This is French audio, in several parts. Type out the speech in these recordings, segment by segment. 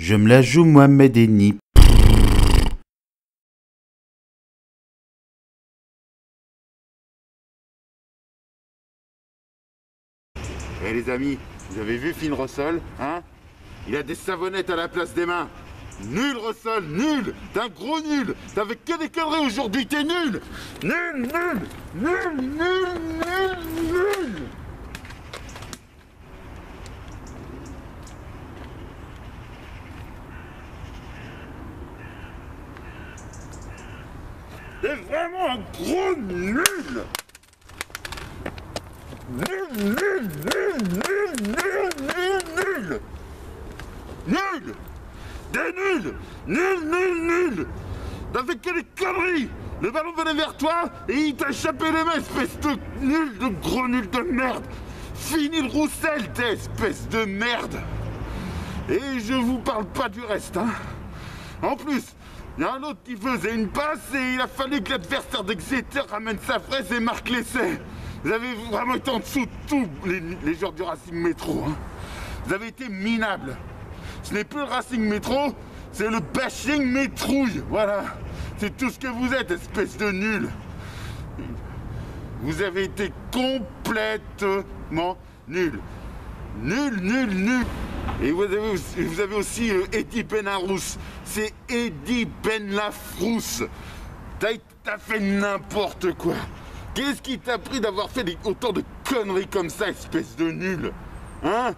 Je me la joue Mohamed Eni. Eh les amis, vous avez vu Finn Russell, hein? Il a des savonnettes à la place des mains. Nul Russell, nul! T'es un gros nul! T'as fait que des conneries aujourd'hui, t'es nul! Nul, nul! Nul, nul, nul, nul! T'es vraiment un gros nul! Nul, nul, nul, nul, nul, nul, nul! Nul! T'es nul! Nul, nul, nul! T'as fait que des conneries! Le ballon venait vers toi et il t'a échappé les mains, espèce de nul, de gros nul de merde! Fini le Roussel, t'es espèce de merde! Et je vous parle pas du reste, hein! En plus, il y a un autre qui faisait une passe et il a fallu que l'adversaire d'Exeter ramène sa fraise et marque l'essai. Vous avez vraiment été en dessous de tous les joueurs du Racing Métro. Hein. Vous avez été minables. Ce n'est plus le Racing Métro, c'est le bashing métrouille. Voilà. C'est tout ce que vous êtes, espèce de nul. Vous avez été complètement nul. Nul, nul, nul. Et vous avez aussi Eddie Benarous. C'est Eddie Benlafrousse. T'as fait n'importe quoi. Qu'est-ce qui t'a pris d'avoir fait autant de conneries comme ça, espèce de nul? Hein?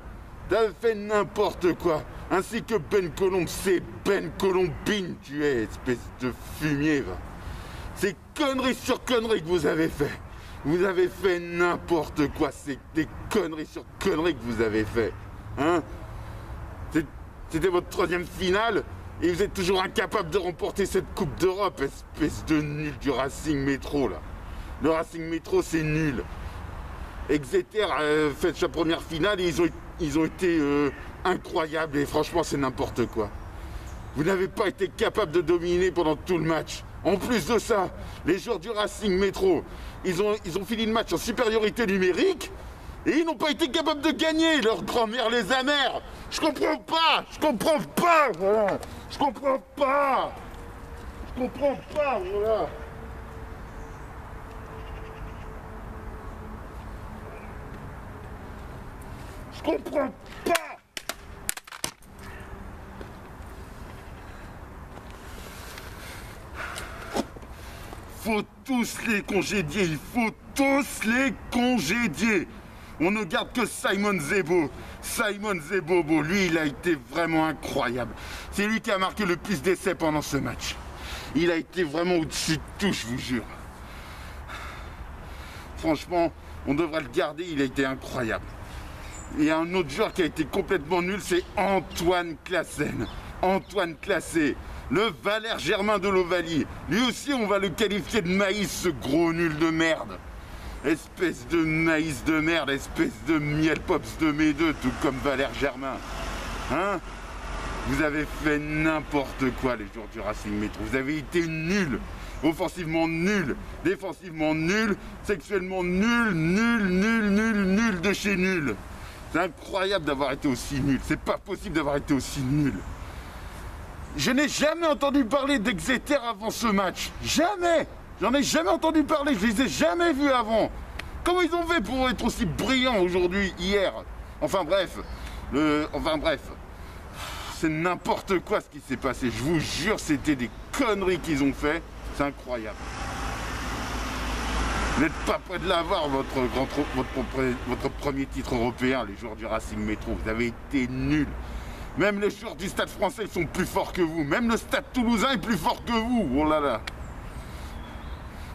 T'as fait n'importe quoi. Ainsi que Ben Colombe, c'est Ben Colombine, tu es, espèce de fumier, va. C'est conneries sur conneries que vous avez fait. Vous avez fait n'importe quoi. C'est des conneries sur conneries que vous avez fait. Hein? C'était votre troisième finale et vous êtes toujours incapable de remporter cette Coupe d'Europe, espèce de nul du Racing Métro, là. Le Racing Métro, c'est nul. Exeter a fait sa première finale et ils ont été incroyables et franchement, c'est n'importe quoi. Vous n'avez pas été capable de dominer pendant tout le match. En plus de ça, les joueurs du Racing Métro, ils ont fini le match en supériorité numérique et ils n'ont pas été capables de gagner. Leur grand-mère les amère. Je comprends pas, voilà. Je comprends pas, voilà. Je comprends pas. Faut tous les congédier, il faut tous les congédier. On ne garde que Simon Zebo. Simon Zebobo, lui, il a été vraiment incroyable. C'est lui qui a marqué le plus d'essais pendant ce match. Il a été vraiment au-dessus de tout, je vous jure. Franchement, on devrait le garder, il a été incroyable. Et un autre joueur qui a été complètement nul, c'est Antoine Classen. Antoine Classé, le Valère Germain de l'Ovalie. Lui aussi, on va le qualifier de maïs, ce gros nul de merde. Espèce de maïs de merde, espèce de miel pops de mes deux, tout comme Valère Germain. Hein? Vous avez fait n'importe quoi, les joueurs du Racing Métro. Vous avez été nuls. Offensivement nul, défensivement nul, sexuellement nul, nul, nul, nul, nul de chez nul. C'est incroyable d'avoir été aussi nul. C'est pas possible d'avoir été aussi nul. Je n'ai jamais entendu parler d'Exeter avant ce match. Jamais. J'en ai jamais entendu parler. Je les ai jamais vus avant. Comment ils ont fait pour être aussi brillants aujourd'hui, hier? Enfin bref. C'est n'importe quoi ce qui s'est passé. Je vous jure, c'était des conneries qu'ils ont fait. C'est incroyable. Vous n'êtes pas près de l'avoir, votre premier titre européen, les joueurs du Racing Métro. Vous avez été nuls. Même les joueurs du Stade français ils sont plus forts que vous. Même le Stade toulousain est plus fort que vous. Oh là là.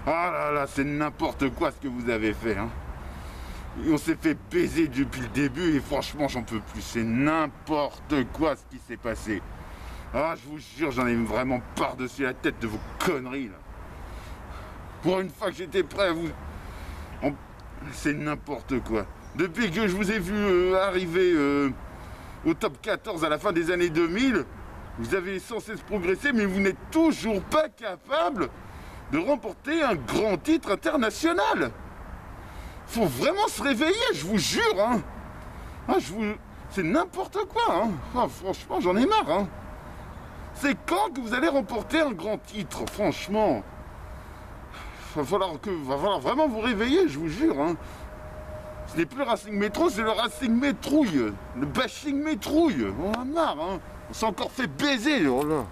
Oh là là, c'est n'importe quoi ce que vous avez fait. Hein. Et on s'est fait baiser depuis le début et franchement, j'en peux plus. C'est n'importe quoi ce qui s'est passé. Ah, je vous jure, j'en ai vraiment par-dessus la tête de vos conneries, là. Pour une fois que j'étais prêt à vous... C'est n'importe quoi. Depuis que je vous ai vu arriver au top 14 à la fin des années 2000, vous avez sans cesse progressé, mais vous n'êtes toujours pas capable de remporter un grand titre international. Faut vraiment se réveiller, je vous jure. Hein. Ah, C'est n'importe quoi, hein. Ah, franchement, j'en ai marre, hein. C'est quand que vous allez remporter un grand titre, franchement? Va falloir vraiment vous réveiller, je vous jure, hein. Ce n'est plus le Racing Métro, c'est le Racing Métrouille. Le bashing Métrouille. On en a marre, hein. On s'est encore fait baiser, oh là.